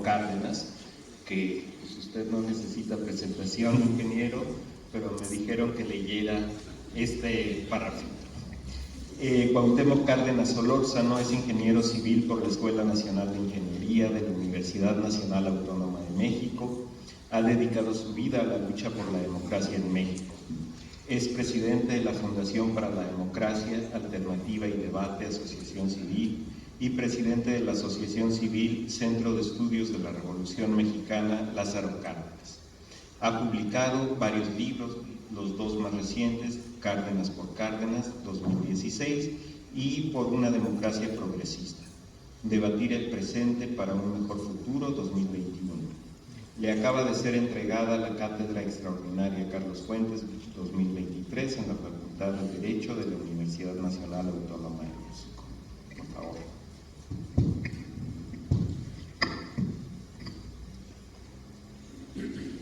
Cárdenas, que pues, usted no necesita presentación, ingeniero, pero me dijeron que leyera este párrafo. Cuauhtémoc Cárdenas Solórzano es ingeniero civil por la Escuela Nacional de Ingeniería de la Universidad Nacional Autónoma de México. Ha dedicado su vida a la lucha por la democracia en México. Es presidente de la Fundación para la Democracia, Alternativa y Debate, Asociación Civil, y presidente de la Asociación Civil Centro de Estudios de la Revolución Mexicana, Lázaro Cárdenas. Ha publicado varios libros, los dos más recientes, Cárdenas por Cárdenas, 2016, y Por una democracia progresista, Debatir el presente para un mejor futuro, 2021. Le acaba de ser entregada la Cátedra Extraordinaria Carlos Fuentes, 2023, en la Facultad de Derecho de la Universidad Nacional Autónoma de México. Por favor.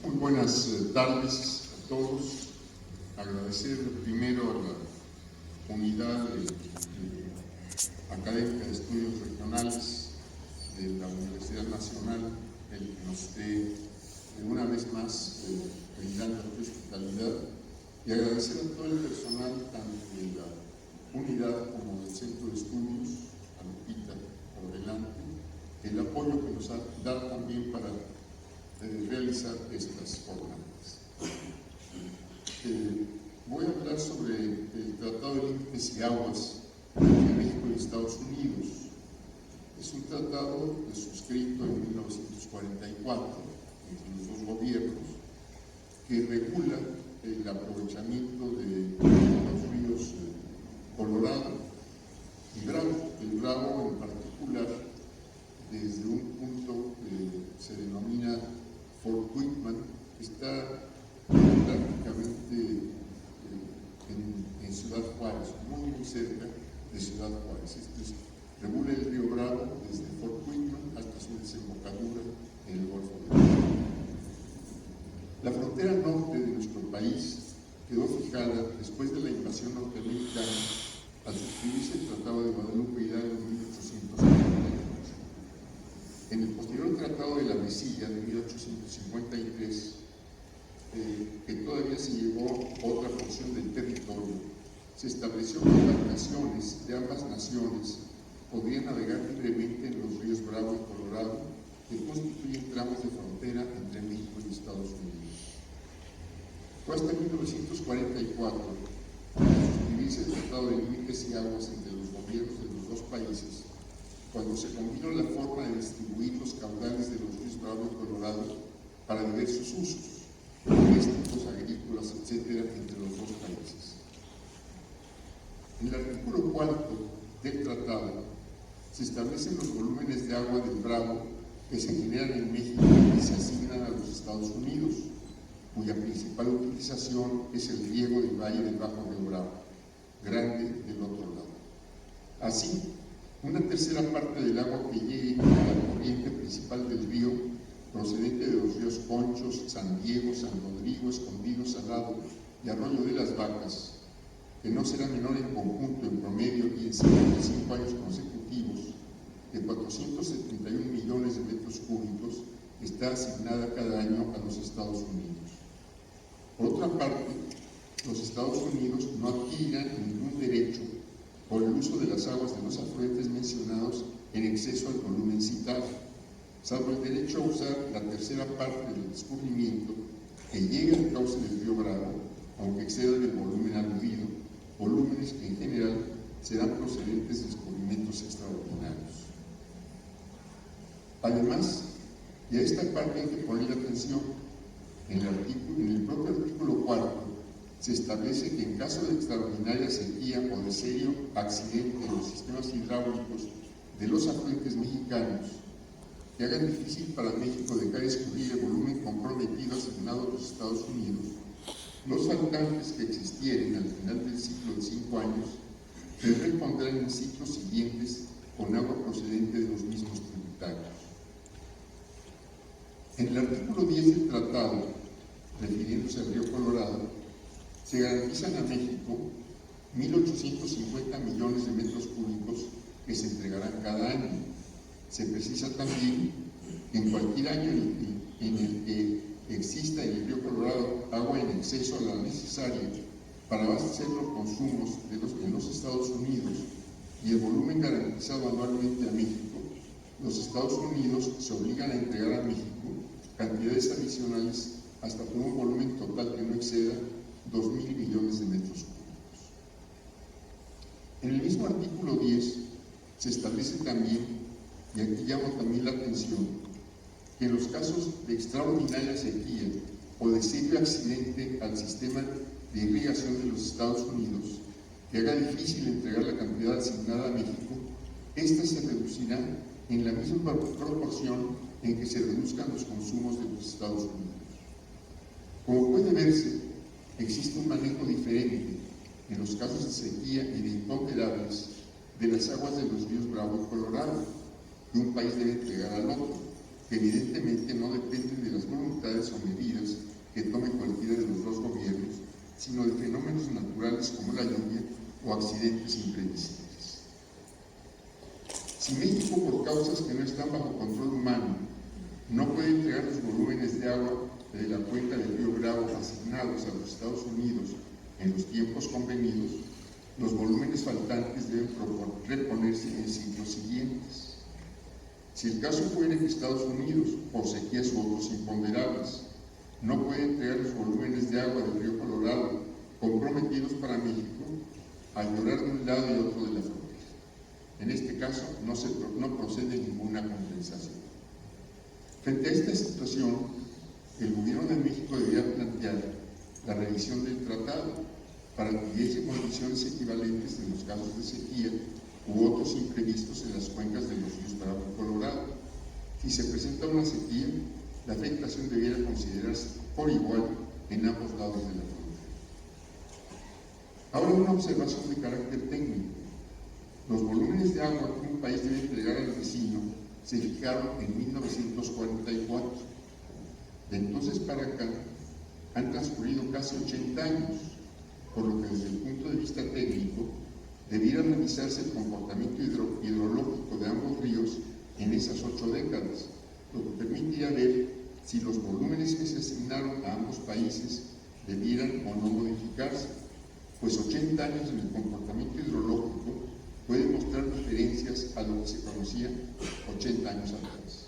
Muy buenas tardes a todos. Agradecer primero a la unidad académica de estudios regionales de la Universidad Nacional el que nos esté una vez más brindando la hospitalidad, y agradecer a todo el personal tanto de la unidad como del Centro de Estudios, a Lupita por delante, el apoyo que nos da también para realizar estas jornadas. Voy a hablar sobre el Tratado de Límites y Aguas de México y Estados Unidos. Es un tratado suscrito en 1944 entre los dos gobiernos que regula el aprovechamiento de los ríos Colorado y Bravo. El Bravo en particular, desde un punto que se denomina Fort Whitman, está prácticamente en Ciudad Juárez, muy cerca de Ciudad Juárez. Regula el río Bravo desde Fort Whitman hasta su desembocadura en el Golfo de México. La frontera norte de nuestro país quedó fijada después de la invasión norteamericana al suscribirse el Tratado de Guadalupe Hidalgo en 1858. En el posterior Tratado de la Mesilla de 1853, que todavía se llevó otra porción del territorio, se estableció que las naciones de ambas naciones podrían navegar libremente en los ríos Bravo y Colorado, que constituyen tramos de frontera entre México y Estados Unidos. Fue hasta 1944, al suscribirse el Tratado de Límites y Aguas entre los gobiernos de los dos países, cuando se combinó la forma de distribuir los caudales de los ríos Bravo y Colorado para diversos usos, turísticos, agrícolas, etc., entre los dos países. En el artículo 4 del tratado se establecen los volúmenes de agua del Bravo que se generan en México y se asignan a los Estados Unidos, cuya principal utilización es el riego del valle del Bajo Río Bravo, grande del otro lado. Así, una tercera parte del agua que llegue a la corriente principal del río, procedente de los ríos Conchos, San Diego, San Rodrigo, Escondido, Salado y Arroyo de las Vacas, que no será menor en conjunto, en promedio y en 55 años consecutivos, de 471 millones de metros cúbicos, está asignada cada año a los Estados Unidos. Por otra parte, los Estados Unidos no adquirirán ningún derecho por el uso de las aguas de los afluentes mencionados en exceso al volumen citado, salvo el derecho a usar la tercera parte del descubrimiento que llegue al cauce del río Bravo, aunque exceda del volumen aludido, volúmenes que en general serán procedentes de descubrimientos extraordinarios. Además, y a esta parte hay que poner atención, en el propio artículo 4 se establece que en caso de extraordinaria sequía o de serio accidente en los sistemas hidráulicos de los afluentes mexicanos que hagan difícil para México dejar escurrir el volumen comprometido asignado a los Estados Unidos, los faltantes que existieren al final del ciclo de 5 años se repondrán en ciclos siguientes con agua procedente de los mismos tributarios. En el artículo 10 del tratado, refiriéndose al río Colorado, se garantizan a México 1.850 millones de metros cúbicos que se entregarán cada año. Se precisa también que en cualquier año en el que exista en el río Colorado agua en exceso a la necesaria para abastecer los consumos en los Estados Unidos y el volumen garantizado anualmente a México, los Estados Unidos se obligan a entregar a México cantidades adicionales hasta por un volumen total que no exceda 2.000 millones de metros cúbicos. En el mismo artículo 10 se establece también, y aquí llamo también la atención, que en los casos de extraordinaria sequía o de serio accidente al sistema de irrigación de los Estados Unidos que haga difícil entregar la cantidad asignada a México, ésta se reducirá en la misma proporción en que se reduzcan los consumos de los Estados Unidos. Como puede verse, existe un manejo diferente en los casos de sequía y de imponderables de las aguas de los ríos Bravo y Colorado, que un país debe entregar al otro, que evidentemente no dependen de las voluntades o medidas que tome cualquiera de los dos gobiernos, sino de fenómenos naturales como la lluvia o accidentes imprevisibles. Si México, por causas que no están bajo control humano, no puede entregar los volúmenes de agua de la cuenca del río Bravo asignados a los Estados Unidos en los tiempos convenidos, los volúmenes faltantes deben reponerse en ciclos siguientes. Si el caso fuera que Estados Unidos, por sequías u otros imponderables, no puede entregar los volúmenes de agua del río Colorado comprometidos para México, a llorar de un lado y otro de la frontera. En este caso, no procede ninguna compensación. Frente a esta situación, el gobierno de México debería plantear la revisión del tratado para que diese condiciones equivalentes en los casos de sequía u otros imprevistos en las cuencas de los ríos Bravo y Colorado. Si se presenta una sequía, la afectación debiera considerarse por igual en ambos lados de la frontera. Ahora una observación de carácter técnico. Los volúmenes de agua que un país debe entregar al vecino se fijaron en 1944. De entonces para acá han transcurrido casi 80 años, por lo que desde el punto de vista técnico debiera revisarse el comportamiento hidrológico de ambos ríos en esas 8 décadas, lo que permitiría ver si los volúmenes que se asignaron a ambos países debieran o no modificarse, pues 80 años en el comportamiento hidrológico pueden mostrar diferencias a lo que se conocía 80 años atrás.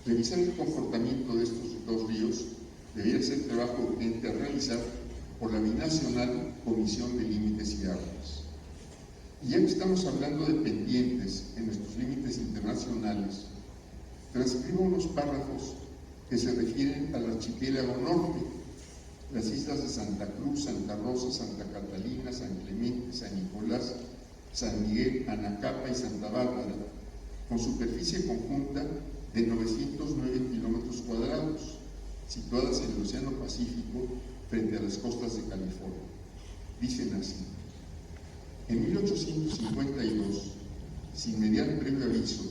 Revisar el comportamiento de estos dos ríos debería ser trabajo urgente a realizar por la binacional Comisión de Límites y Aguas. Y ya que estamos hablando de pendientes en nuestros límites internacionales, transcribo unos párrafos que se refieren al archipiélago norte, las islas de Santa Cruz, Santa Rosa, Santa Catalina, San Clemente, San Nicolás, San Miguel, Anacapa y Santa Bárbara, con superficie conjunta de 909 kilómetros cuadrados, situadas en el Océano Pacífico frente a las costas de California. Dicen así: en 1852, sin mediar previo aviso,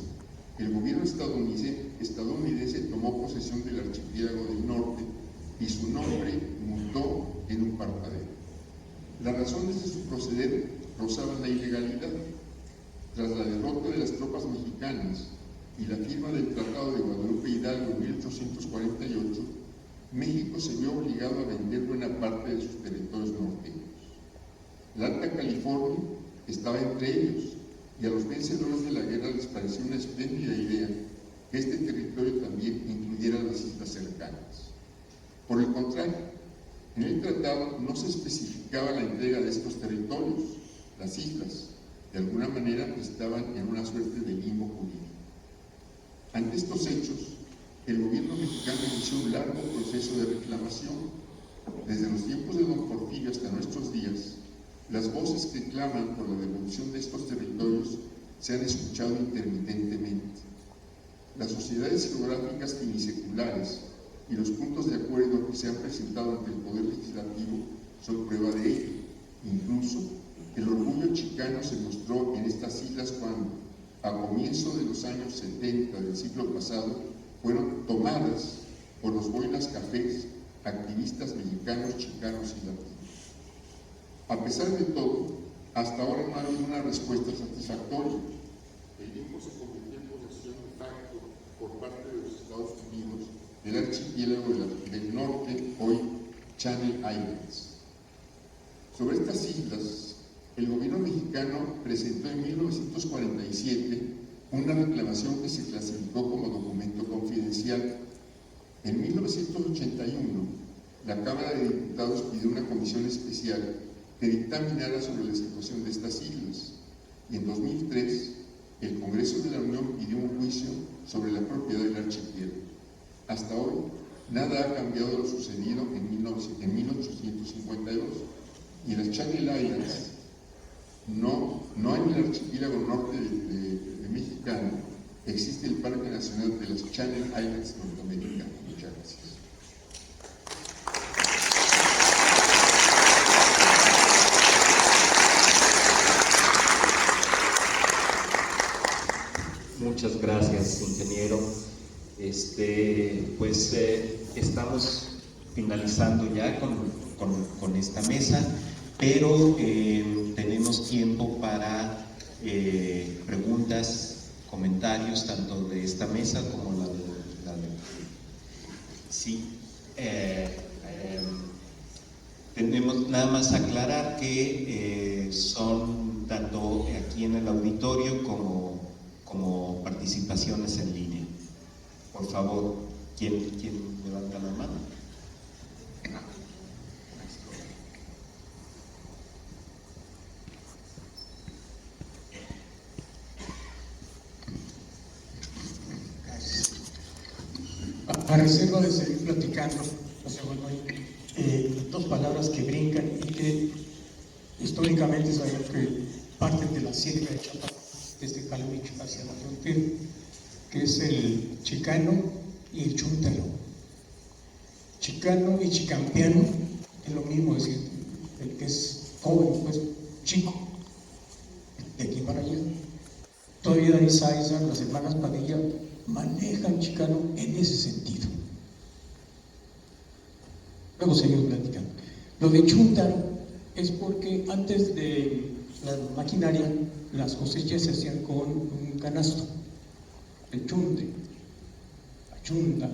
el gobierno estadounidense tomó posesión del archipiélago del norte y su nombre mutó en un parpadeo. Las razones de su proceder rozaban la ilegalidad. Tras la derrota de las tropas mexicanas y la firma del Tratado de Guadalupe Hidalgo en 1848, México se vio obligado a vender buena parte de sus territorios norteños. La Alta California estaba entre ellos, y a los vencedores de la guerra les pareció una espléndida idea que este territorio también incluyera las islas cercanas. Por el contrario, en el tratado no se especificaba la entrega de estos territorios. Las islas, de alguna manera, estaban en una suerte de limbo jurídico. Ante estos hechos, el gobierno mexicano inició un largo proceso de reclamación. Desde los tiempos de don Porfirio hasta nuestros días, las voces que claman por la devolución de estos territorios se han escuchado intermitentemente. Las sociedades geográficas finiseculares y los puntos de acuerdo que se han presentado ante el Poder Legislativo son prueba de ello. Incluso, el orgullo chicano se mostró en estas islas cuando, a comienzo de los años 70 del siglo pasado, fueron tomadas por los boinas cafés, activistas mexicanos, chicanos y latinos. A pesar de todo, hasta ahora no ha habido una respuesta satisfactoria. El limbo se convirtió en posesión de facto por parte de los del archipiélago del norte, hoy Channel Islands. Sobre estas islas, el gobierno mexicano presentó en 1947 una reclamación que se clasificó como documento confidencial. En 1981, la Cámara de Diputados pidió una comisión especial que dictaminara sobre la situación de estas islas, y en 2003 el Congreso de la Unión pidió un juicio sobre la propiedad del archipiélago. Hasta hoy, nada ha cambiado de lo sucedido en 1852, y en las Channel Islands, no en el archipiélago norte de mexicano, existe el Parque Nacional de las Channel Islands norteamericanas. Muchas gracias. Muchas gracias, ingeniero. Estamos finalizando ya con esta mesa, pero tenemos tiempo para preguntas, comentarios, tanto de esta mesa como la de sí. Tenemos nada más aclarar que son tanto aquí en el auditorio como participaciones en línea. Por favor, ¿quién levanta la mano? A reserva de seguir platicando, dos palabras que brincan y que históricamente sabemos que parten de la sierra de Chiapas, desde Calimich hacia la frontera, que es el chicano y el chúntaro. Chicano y chicampiano es lo mismo, es decir, el que es joven, pues chico, de aquí para allá. Todavía Isaiza, las hermanas Padilla manejan chicano en ese sentido. Luego seguimos platicando. Lo de chúntaro es porque antes de la maquinaria, las cosechas se hacían con un canasto, el chunde, chunda,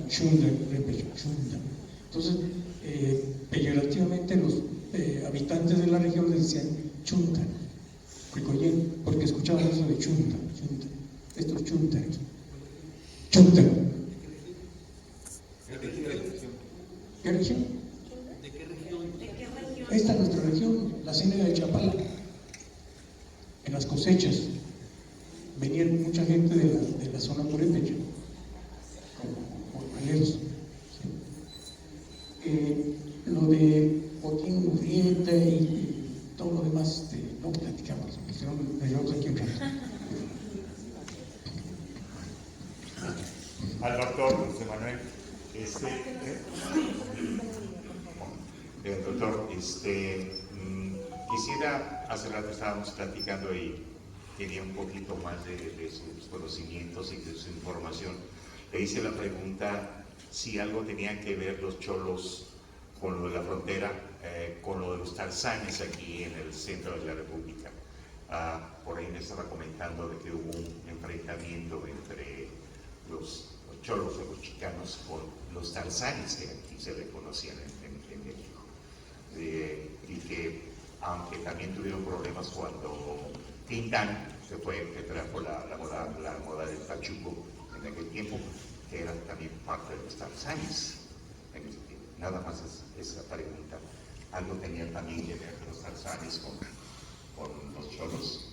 repecho, chunda. Entonces, peyorativamente los habitantes de la región les decían chunta, porque escuchaban eso de chunta, estos chuntaros. Chúntaro. ¿Qué región? ¿De qué región? Esta es nuestra región, la Ciénaga de Chapala. En las cosechas venían mucha gente de la zona purépecha, como maneros. ¿Sí? Lo de Botín Murrieta y todo lo demás, no platicamos, me llevamos aquí un rato. Al doctor José Manuel, doctor, quisiera, hace rato estábamos platicando y quería un poquito más de sus conocimientos y de su información. Le hice la pregunta si algo tenían que ver los cholos con lo de la frontera, con lo de los tarzanes aquí en el centro de la República. Por ahí me estaba comentando de que hubo un enfrentamiento entre los cholos o los chicanos con los tarzanes que aquí se le conocían en México, y que aunque también tuvieron problemas cuando Tintán se fue, que trajo la moda del pachuco en aquel tiempo, que eran también parte de los tarzanes en ese tiempo. Nada más es esa pregunta. ¿Algo tenían también que ver los tarzanes con los cholos?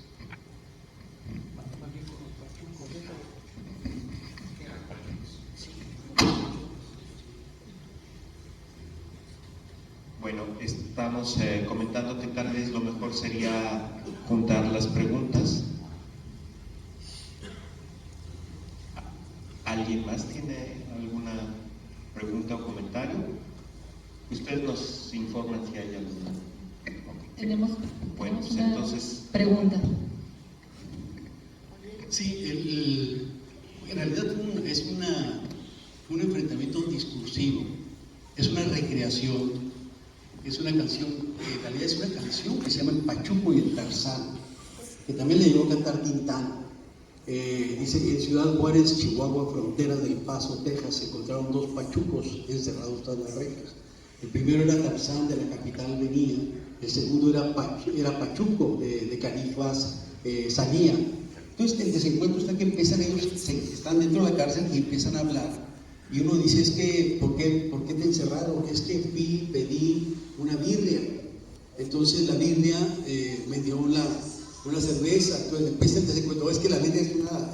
Bueno, estamos comentando que tal vez lo mejor sería juntar las preguntas. ¿Alguien más tiene alguna pregunta o comentario? Ustedes nos informan si hay alguna. Tenemos una entonces, pregunta. Sí, en realidad es un enfrentamiento discursivo, es una recreación, es una canción, en realidad es una canción que se llama El Pachuco y el Tarzán, que también le llegó a cantar Tintán. Dice que en Ciudad Juárez, Chihuahua, frontera del Paso, Texas, se encontraron 2 pachucos encerrados tras las rejas. El primero era Tarzán, de la capital venía. El segundo era Pachuco, de Carifas, Sanía. Entonces el desencuentro está que empiezan ellos, están dentro de la cárcel y empiezan a hablar. Y uno dice, es que, ¿por qué te encerraron? Es que pedí una birria. Entonces la birria me dio una cerveza. Entonces empieza el desencuentro, es que la birria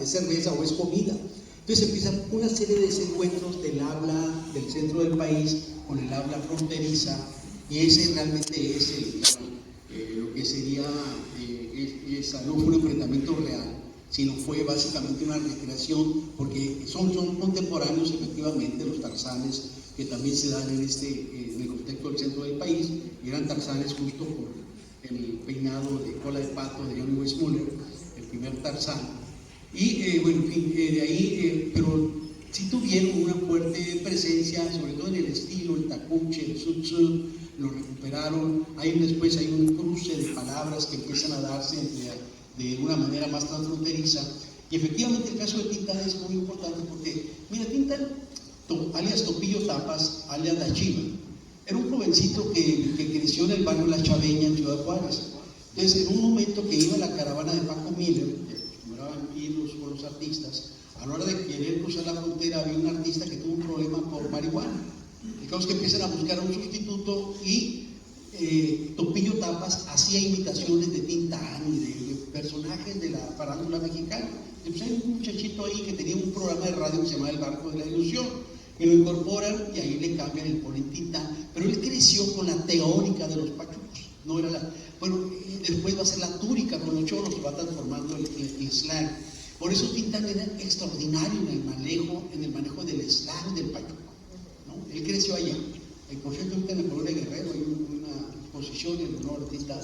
es cerveza o es comida. Entonces empiezan una serie de desencuentros del habla del centro del país con el habla fronteriza, y ese realmente es lo que sería, no fue un enfrentamiento real, sino fue básicamente una recreación, porque son contemporáneos efectivamente los tarzanes que también se dan en el contexto del centro del país, y eran tarzanes justo por el peinado de cola de pato de Johnny Weissmuller, el primer tarzán. Y bueno, en fin, de ahí, pero sí tuvieron una fuerte presencia, sobre todo en el estilo, el tacuche, el sud, lo recuperaron. Después hay un cruce de palabras que empiezan a darse de una manera más transfronteriza. Y efectivamente el caso de Tintán es muy importante porque, mira, Tintán, alias Topillo Tapas, alias La Chiva, era un jovencito que creció en el barrio La Chaveña, en Ciudad Juárez. Entonces, en un momento que iba la caravana de Paco Miller, que acostumbraban ir con los artistas, a la hora de querer cruzar la frontera había un artista que tuvo un problema por marihuana. Digamos que empiezan a buscar un sustituto y Topillo Tapas hacía imitaciones de Tintán y de personajes de la farándula mexicana. Y pues hay un muchachito ahí que tenía un programa de radio que se llamaba El Barco de la Ilusión, y lo incorporan y ahí le cambian el ponen Tintán. Pero él creció con la teórica de los pachucos, no era después va a ser la túrica con los cholos, se va transformando el slang. Por eso Tintán era extraordinario en el manejo del slang del pachuco, ¿no? Él creció allá. Y por cierto, ahorita en la colonia Guerrero hay una exposición en honor a Tintán,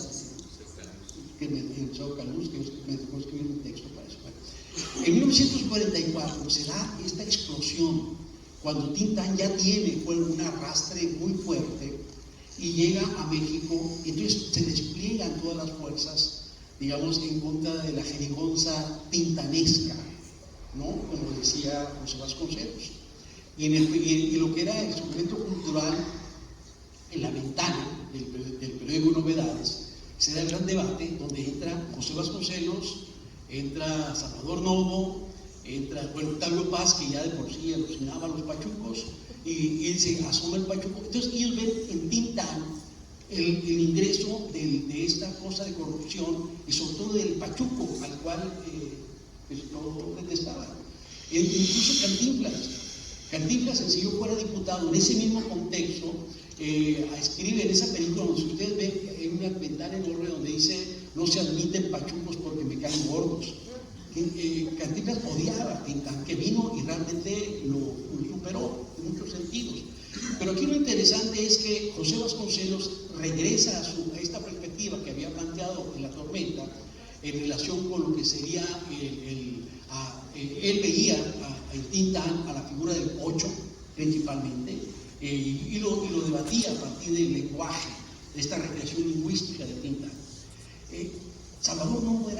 que me echó Caluz, que me dejó escribir un texto para eso. En 1944 se da esta explosión, cuando Tintán ya tiene un arrastre muy fuerte y llega a México, y entonces se despliegan todas las fuerzas, digamos, en contra de la jerigonza tintanesca, ¿no? Como decía José Vasconcelos. Y lo que era el suplemento cultural, en la ventana del periódico Novedades, se da el gran debate donde entra José Vasconcelos, entra Salvador Novo, entra Octavio Paz, que ya de por sí alucinaba a los pachucos, y se asoma el pachuco. Entonces ellos ven en Tintán el ingreso de esta cosa de corrupción, y sobre todo del pachuco, al cual lo detestaban. Incluso Cantinflas, si yo fuera diputado, en ese mismo contexto, escribe en esa película, donde ustedes ven, hay una ventana enorme donde dice: no se admiten pachucos porque me caen gordos. Cantinflas odiaba a Tintán, que vino y realmente lo superó en muchos sentidos. Pero aquí lo interesante es que José Vasconcelos regresa a esta perspectiva que había planteado en La Tormenta, en relación con lo que sería él veía en Tintán a la figura del pocho principalmente, y lo debatía a partir del lenguaje, de esta recreación lingüística de Tintán. Salvador Novo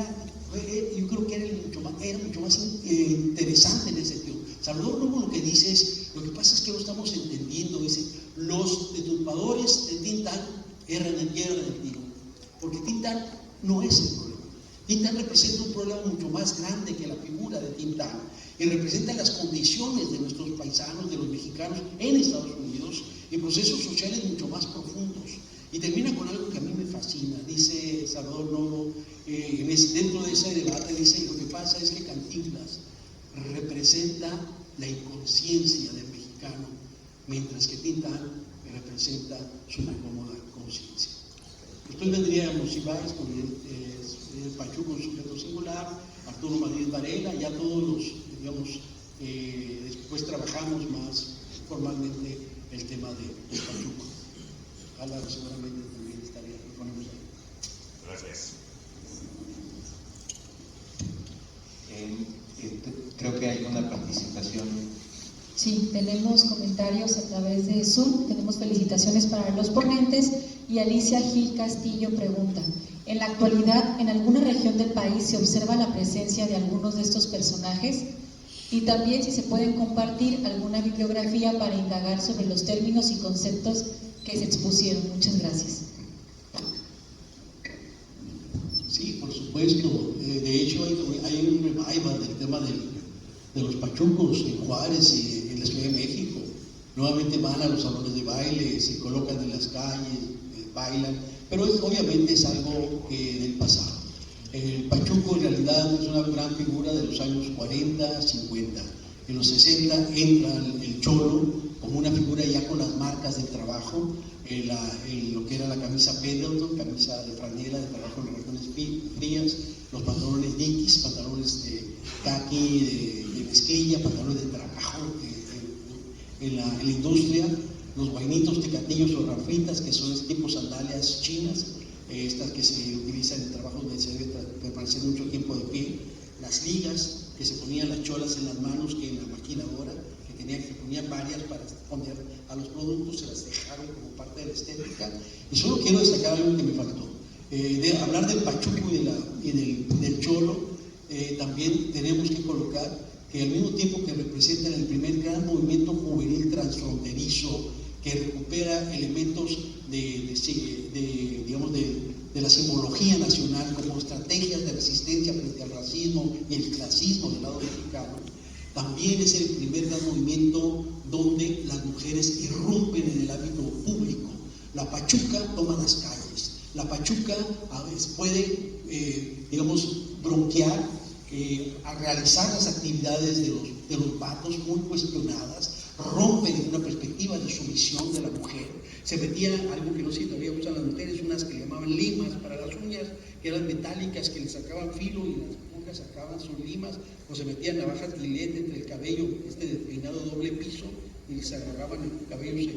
yo creo que era mucho más interesante en ese sentido. Salvador Novo lo que dice es: lo que pasa es que no estamos entendiendo, dice, los deturpadores de Tintán eran el tiro, porque Tintán no es el problema. Tintán representa un problema mucho más grande que la figura de Tintán, y representa las condiciones de nuestros paisanos, de los mexicanos en Estados Unidos, y procesos sociales mucho más profundos. Y termina con algo que a mí me fascina, dice Salvador Novo, dentro de ese debate, dice: lo que pasa es que Cantinflas representa la inconsciencia del mexicano, mientras que Tintán representa su incómoda conciencia. Después vendríamos Ibáñez con el pachuco en sujeto singular, Arturo Madrid Varela, ya todos los, digamos, después trabajamos más formalmente el tema de los pachucos. Ojalá seguramente también estaría, lo ponemos ahí. Gracias. Creo que hay una participación Sí, tenemos comentarios a través de Zoom, tenemos felicitaciones para los ponentes y Alicia Gil Castillo pregunta, ¿en la actualidad en alguna región del país se observa la presencia de algunos de estos personajes? Y también si se pueden compartir alguna bibliografía para indagar sobre los términos y conceptos que se expusieron. Muchas gracias. Sí, por supuesto. De hecho, hay un revival del tema de los pachucos en Juárez y en la Ciudad de México. Nuevamente van a los salones de baile, se colocan en las calles, bailan, pero obviamente es algo del pasado. El pachuco en realidad es una gran figura de los años 40, 50. En los 60 entra el cholo como una figura ya con las marcas del trabajo, lo que era la camisa Pendleton, camisa de franela de trabajo en las regiones frías, los pantalones Dickies, pantalones de caqui, de mezclilla, pantalones de trabajo en la industria, los guainitos, tecatillos o rafritas, que son tipo sandalias chinas, estas que se utilizan en trabajos donde se debe permanecer mucho tiempo de pie, las ligas que se ponían las cholas en las manos, que en la maquinadora, que ponían varias para poner a los productos, se las dejaron como parte de la estética. Y solo quiero destacar algo que me faltó. De hablar del pachuco y del cholo, también tenemos que colocar que al mismo tiempo que representan el primer gran movimiento juvenil transfronterizo que recupera elementos de la simbología nacional como estrategias de resistencia frente al racismo y el clasismo del lado mexicano, también es el primer gran movimiento donde las mujeres irrumpen en el ámbito público. La pachuca toma las calles, la pachuca a veces puede, bronquear, a realizar las actividades de los vatos muy cuestionadas, rompen en una perspectiva de sumisión de la mujer. Se metía algo que no sé si todavía usan las mujeres, unas que le llamaban limas para las uñas, que eran metálicas, que le sacaban filo y las monjas sacaban sus limas, o se metían navajas Gillette entre el cabello, despeinado doble piso, y se agarraban el cabello.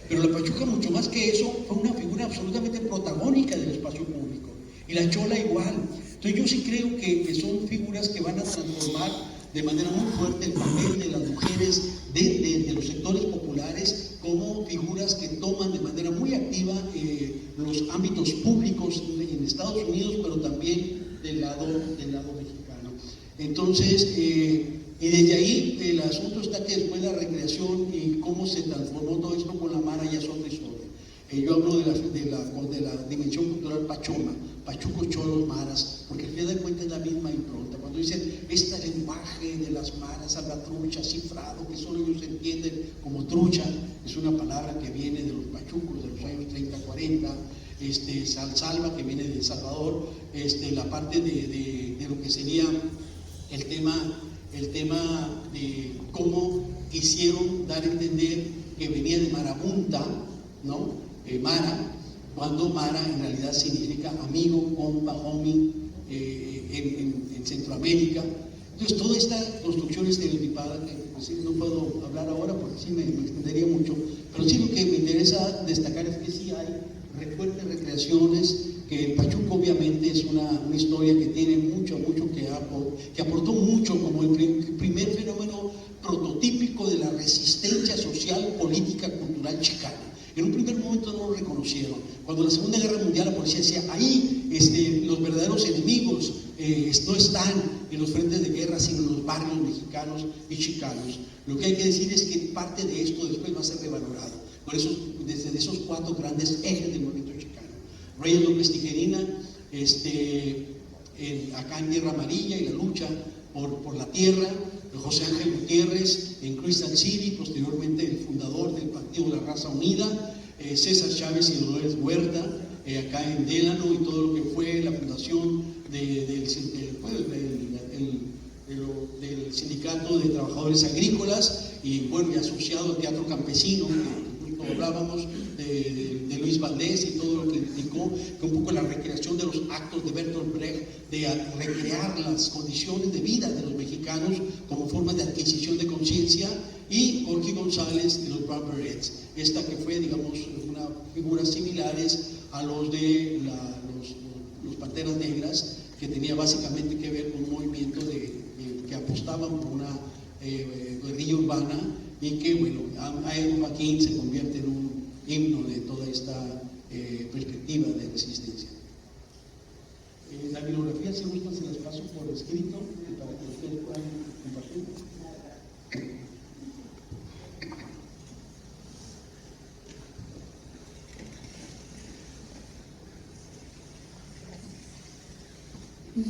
Pero la pachuca, mucho más que eso, fue una figura absolutamente protagónica del espacio público. Y la chola igual. Entonces yo sí creo que son figuras que van a transformar de manera muy fuerte el papel de las mujeres de los sectores populares como figuras que toman de manera muy activa los ámbitos públicos en Estados Unidos, pero también del lado mexicano. Entonces, y desde ahí el asunto está que después la recreación y cómo se transformó todo esto con la Mara ya es otra historia. Yo hablo de la dimensión cultural pachoma, pachucos, cholos, maras, porque al final de cuentas es la misma impronta. Cuando dicen este lenguaje de las maras, salvatrucha, cifrado, que solo ellos entienden como trucha, es una palabra que viene de los pachucos de los años 30, 40, salva, que viene de El Salvador, la parte de lo que sería el tema de cómo quisieron dar a entender que venía de marabunta, ¿no? Mara, cuando Mara en realidad significa amigo, compa, homie, en Centroamérica. Entonces toda esta construcción estereotipada, que pues, no puedo hablar ahora porque sí me extendería mucho, pero sí lo que me interesa destacar es que sí hay fuertes recreaciones, que el pachuco obviamente es una historia que tiene mucho que aportó mucho como el primer fenómeno prototípico de la resistencia social, política, cultural chicana. En un primer momento no lo reconocieron. Cuando en la Segunda Guerra Mundial la policía decía, ahí los verdaderos enemigos no están en los frentes de guerra, sino en los barrios mexicanos y chicanos. Lo que hay que decir es que parte de esto después va a ser revalorado. Por eso, desde esos 4 grandes ejes del movimiento chicano. Reyes López Tijerina, acá en Tierra Amarilla y la lucha por la tierra, José Ángel Gutiérrez en Crystal City, posteriormente el fundador del Partido de la Raza Unida, César Chávez y Dolores Huerta, acá en Delano, y todo lo que fue la fundación del Sindicato de Trabajadores Agrícolas, y bueno, y asociado al Teatro Campesino, que justo hablábamos de Luis Valdés y todo lo que implicó, que un poco la recreación de los actos de Bertolt Brecht, de recrear las condiciones de vida de los mexicanos como forma de adquisición de conciencia, y Jorge González y los Brown Berets, esta que fue, digamos, una figuras similares a los de los Panteras Negras, que tenía básicamente que ver con un movimiento que apostaban por una guerrilla urbana y que, bueno, Aero Joaquín se convierte en un himno de toda esta perspectiva de resistencia. La bibliografía, si gustan, se las paso por escrito para que ustedes puedan compartir.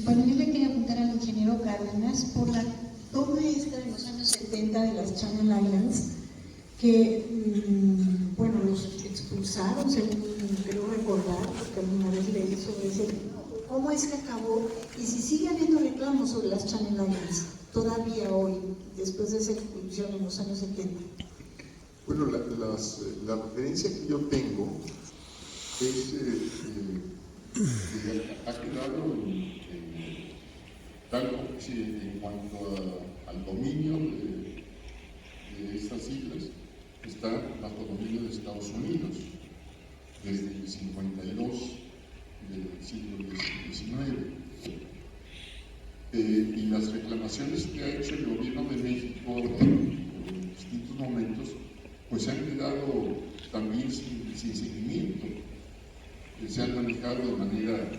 Bueno, yo le quería preguntar al ingeniero Cárdenas por la toma esta en los años 70 de las Channel Islands, que, bueno, los expulsaron, según creo recordar, porque alguna vez leí sobre ese tema. ¿Cómo es que acabó? Y si sigue habiendo reclamos sobre las Channel Islands, todavía hoy, después de esa expulsión en los años 70. Bueno, la referencia que yo tengo es que ha quedado en cuanto al dominio de estas islas, está bajo dominio de Estados Unidos desde el 52 del siglo XIX. Y las reclamaciones que ha hecho el gobierno de México en distintos momentos, pues han quedado también sin seguimiento. Se han manejado de manera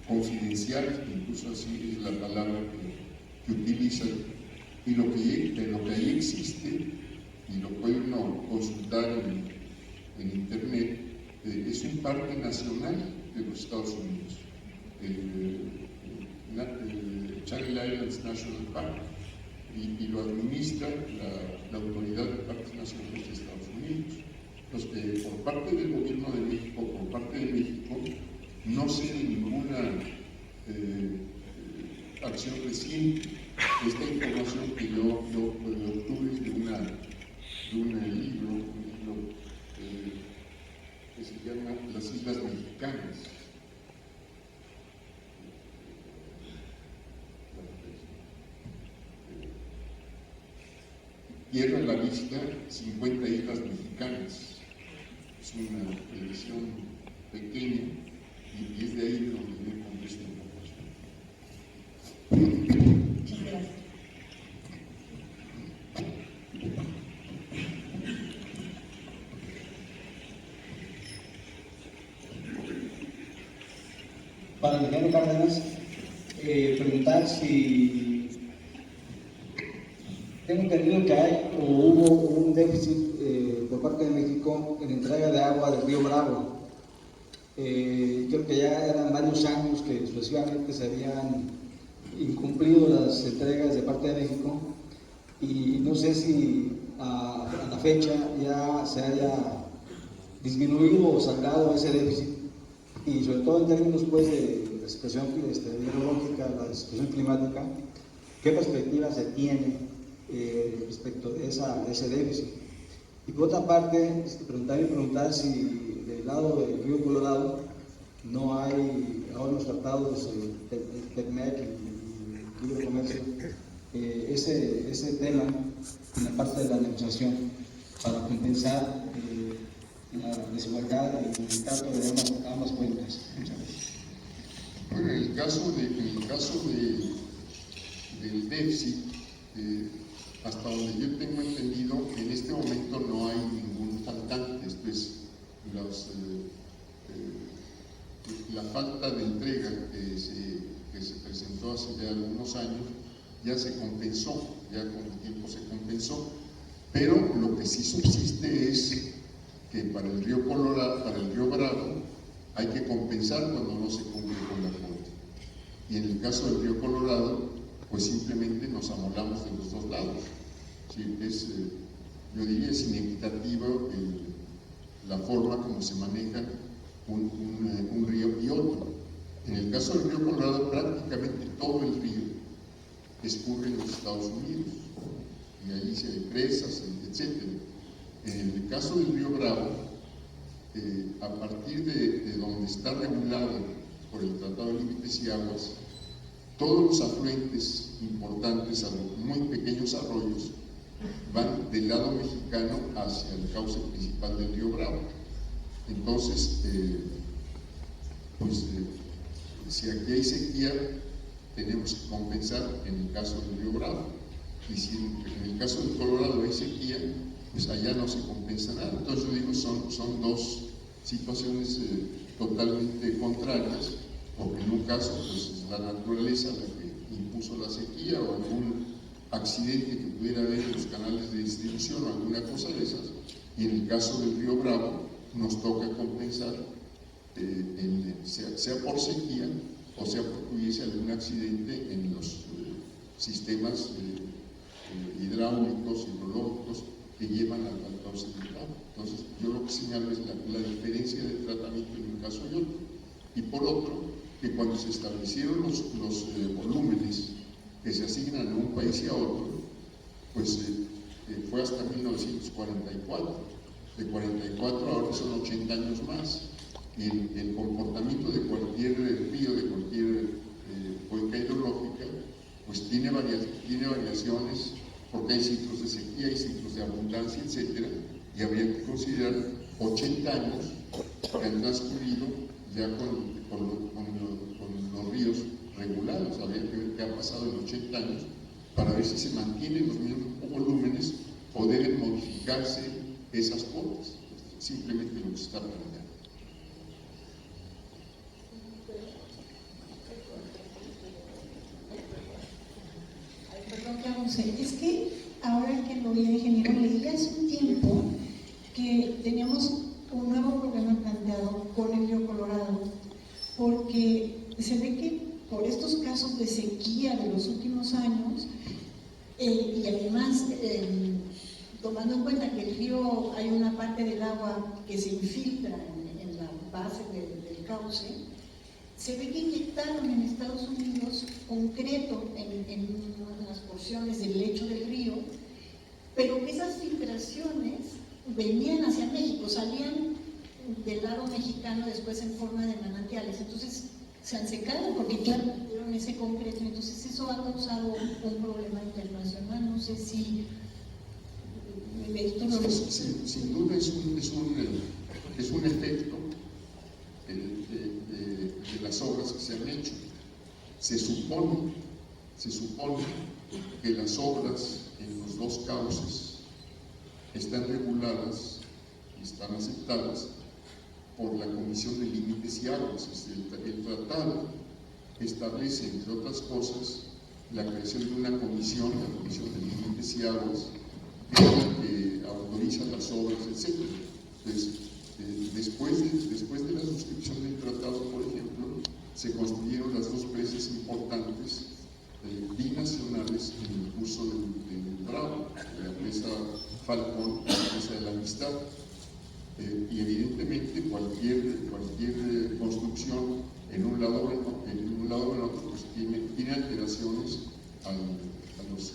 confidencial, incluso así es la palabra que utilizan, y lo que ahí existe, y lo puede uno consultar en internet, es un parque nacional de los Estados Unidos, el Channel Islands National Park, y lo administra la Autoridad de Parques Nacionales de Estados Unidos. Entonces, por parte del gobierno de México, por parte de México, no sé de ninguna acción reciente. Esta información que yo obtuve de un libro que se llama Las Islas Mexicanas. Tierra a la vista, 50 islas mexicanas. Es una edición pequeña y es de ahí de donde yo encontré esta información. Muchas gracias. Para el ingeniero Cárdenas, preguntar si tengo entendido que hay o hubo un déficit por parte de México en entrega de agua del río Bravo. Creo que ya eran varios años que sucesivamente se habían incumplido las entregas de parte de México, y no sé si a la fecha ya se haya disminuido o saldado ese déficit, y sobre todo en términos pues de la situación hidrológica, la situación climática, ¿qué perspectiva se tiene respecto de ese déficit? Y por otra parte, preguntar si del lado del río Colorado no hay, ahora los tratados del TEMEC y el libre comercio, ese tema en la parte de la negociación para compensar la desigualdad y el trato de ambas cuencas. Muchas gracias. Bueno, en el caso del déficit, hasta donde yo tengo entendido, en este momento no hay ningún faltante. Esto es la falta de entrega que se presentó hace ya algunos años ya se compensó, ya con el tiempo se compensó, pero lo que sí subsiste es que para el río Colorado, para el río Bravo, hay que compensar cuando no se cumple con la cuota. Y en el caso del río Colorado, pues simplemente nos amolamos de los dos lados. Sí, yo diría es inequitativo la forma como se maneja un río y otro. En el caso del río Colorado, prácticamente todo el río escurre en los Estados Unidos, y ahí se hay presas, etc. En el caso del río Bravo, a partir de donde está regulado por el Tratado de Límites y Aguas, todos los afluentes importantes, muy pequeños arroyos, van del lado mexicano hacia el cauce principal del río Bravo. Entonces, si aquí hay sequía, tenemos que compensar en el caso del río Bravo. Y si en el caso del Colorado hay sequía, pues allá no se compensa nada. Entonces yo digo, son dos situaciones totalmente contrarias, porque en un caso pues es la naturaleza la que impuso la sequía o algún accidente que pudiera haber en los canales de distribución o alguna cosa de esas, y en el caso del río Bravo nos toca compensar sea por sequía o sea porque hubiese algún accidente en los sistemas hidráulicos, hidrológicos que llevan al cauce del Bravo. Entonces yo lo que señalo es la diferencia de tratamiento en un caso y otro. Y por otro, que cuando se establecieron los volúmenes que se asignan a un país y a otro, pues fue hasta 1944. De 44 ahora son 80 años más. Y el comportamiento de cualquier río, de cualquier cuenca hidrológica, pues tiene variaciones, porque hay ciclos de sequía, hay ciclos de abundancia, etcétera, y habría que considerar 80 años que han transcurrido ya con los ríos regulados. Habría que ver qué ha pasado en 80 años para ver si se mantienen los mismos volúmenes o deben modificarse esas cuotas. Simplemente lo que se está planteando. Perdón que abuse, es que ahora que lo vi, ingeniero, leí hace un tiempo que teníamos un nuevo problema planteado con el río Colorado, porque se ve que por estos casos de sequía de los últimos años, y además tomando en cuenta que el río, hay una parte del agua que se infiltra en la base del cauce, se ve que inyectaron en Estados Unidos concreto en unas porciones del lecho del río, pero que esas filtraciones venían hacia México, salían del lado mexicano después en forma de manantiales. Entonces se han secado porque claro, metieron ese concreto, entonces eso ha causado un problema internacional. No sé si sin duda es un efecto de las obras que se han hecho. Se supone que las obras en los dos cauces están reguladas y están aceptadas por la Comisión de Límites y Aguas. El tratado establece, entre otras cosas, la creación de una comisión, la Comisión de Límites y Aguas, que es la que autoriza las obras, etc. Entonces, después de la suscripción del tratado, por ejemplo, se construyeron las dos presas importantes binacionales en el curso del Bravo, la presa Falcón y la presa de la Amistad. Y evidentemente cualquier construcción en un lado o en otro pues tiene alteraciones a los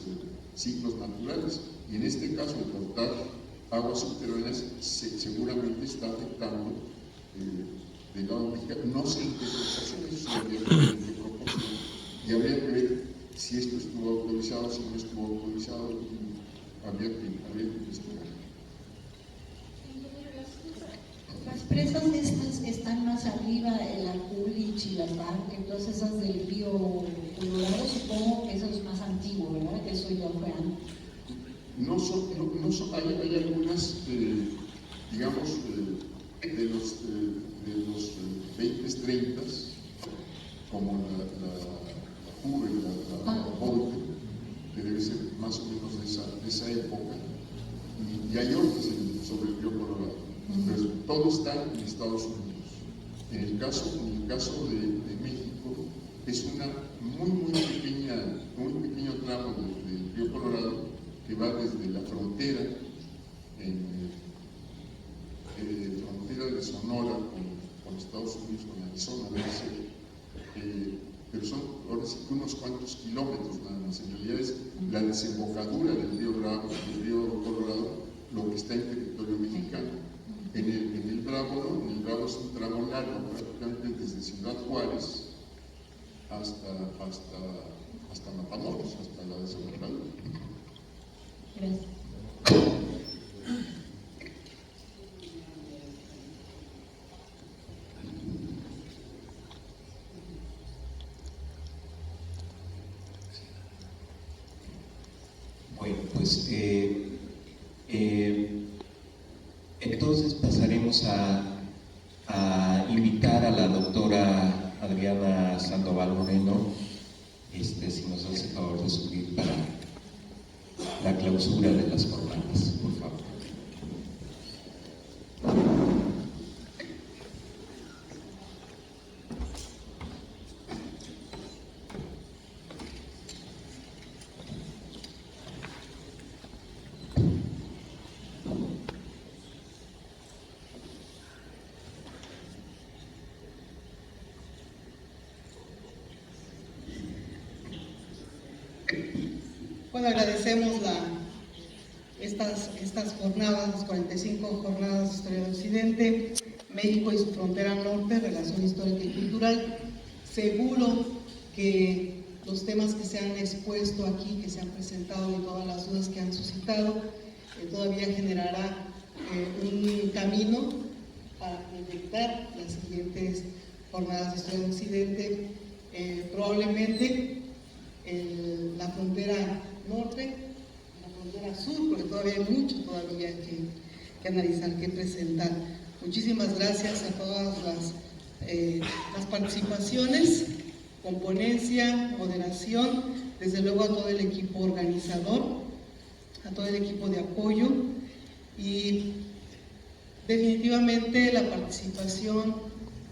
ciclos naturales, y en este caso el cortar aguas subterráneas seguramente está afectando del lado mexicano. No sé en qué proporción, eso habría que ver en qué proporción, y habría que ver si esto estuvo autorizado, si no estuvo autorizado, y habría que investigar. Las presas estas están más arriba, el Aculich y la Parque, todas esas del río Colorado, supongo que eso es más antiguo, ¿verdad? Que eso ya fue antes. Hay algunas, digamos, de los 20s, 30s, como la Juve, la Volte, que debe ser más o menos de esa época, y hay otras sobre el río Colorado. Pero todo está en Estados Unidos. En el caso de México, es una muy pequeño tramo del río Colorado que va desde la frontera, frontera de Sonora con Estados Unidos, con Arizona, debe ser, pero son ahora sí que unos cuantos kilómetros nada más. En realidad es la desembocadura del río Bravo, del río Colorado, lo que está en territorio mexicano. En el Bravo es un tramo largo, prácticamente desde Ciudad Juárez hasta Matamoros, hasta la desembocadura. Gracias. Bueno, pues Entonces pasaremos a invitar a la doctora Adriana Sandoval Moreno, si nos hace el favor de subir para la clausura de las jornadas, por favor. Bueno, agradecemos estas jornadas, las 45 jornadas de Historia de Occidente, México y su frontera norte, relación histórica y cultural. Seguro que los temas que se han expuesto aquí, que se han presentado y todas las dudas que han suscitado, todavía generará un camino para proyectar las siguientes jornadas de Historia de Occidente, probablemente la frontera norte, la frontera sur, porque todavía hay mucho todavía que analizar, que presentar. Muchísimas gracias a todas las participaciones, con ponencia, moderación, desde luego a todo el equipo organizador, a todo el equipo de apoyo y definitivamente la participación,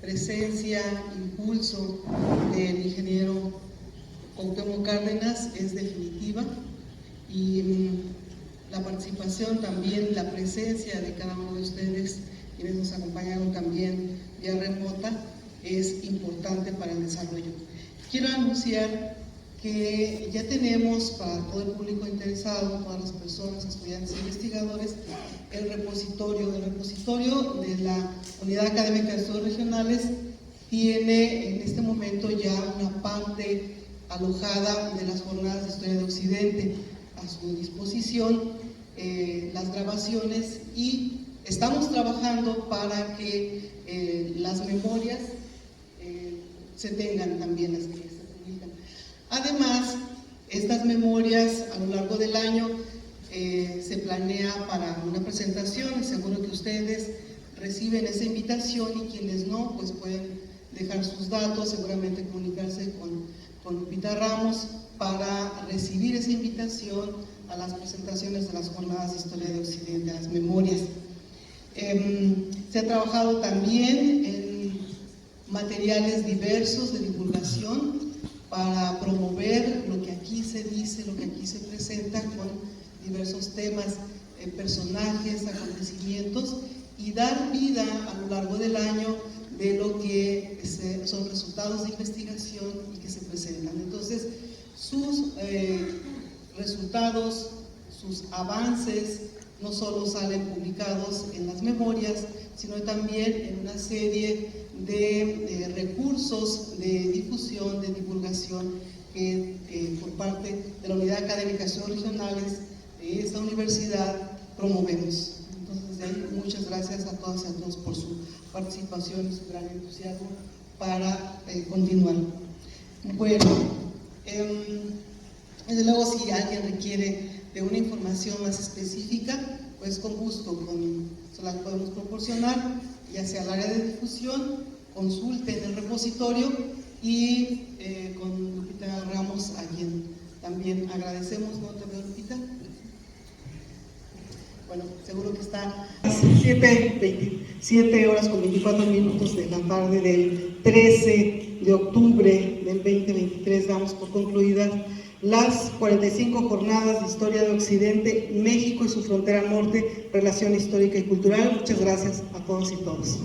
presencia, impulso del ingeniero Cuauhtémoc Cárdenas es definitiva y la participación también, la presencia de cada uno de ustedes, quienes nos acompañaron también vía remota, es importante para el desarrollo. Quiero anunciar que ya tenemos para todo el público interesado, todas las personas, estudiantes e investigadores, el repositorio de la Unidad Académica de Estudios Regionales tiene en este momento ya una parte alojada de las jornadas de Historia de Occidente a su disposición, las grabaciones, y estamos trabajando para que las memorias se tengan también, las que se publican. Además, estas memorias a lo largo del año se planea para una presentación. Seguro que ustedes reciben esa invitación y quienes no, pues pueden dejar sus datos, seguramente comunicarse con Lupita Ramos para recibir esa invitación a las presentaciones de las jornadas de Historia de Occidente, a las memorias. Se ha trabajado también en materiales diversos de divulgación para promover lo que aquí se dice, lo que aquí se presenta, con diversos temas, personajes, acontecimientos, y dar vida a lo largo del año de lo que son resultados de investigación y que se presentan. Entonces, sus resultados, sus avances, no solo salen publicados en las memorias, sino también en una serie de recursos de difusión, de divulgación, que por parte de la Unidad Académica de Estudios Regionales de esta universidad promovemos. Entonces, de ahí, muchas gracias a todas y a todos por su participación y su gran entusiasmo para continuar. Bueno, desde luego, si alguien requiere de una información más específica, pues con gusto se la podemos proporcionar, ya sea al área de difusión, consulte en el repositorio, y con Lupita Ramos, a quien también agradecemos. ¿No te veo, Lupita? Bueno, seguro que está 7 horas con 24 minutos de la tarde del 13 de octubre del 2023. Damos por concluidas las 45 jornadas de Historia de Occidente, México y su frontera norte, relación histórica y cultural. Muchas gracias a todos y todas.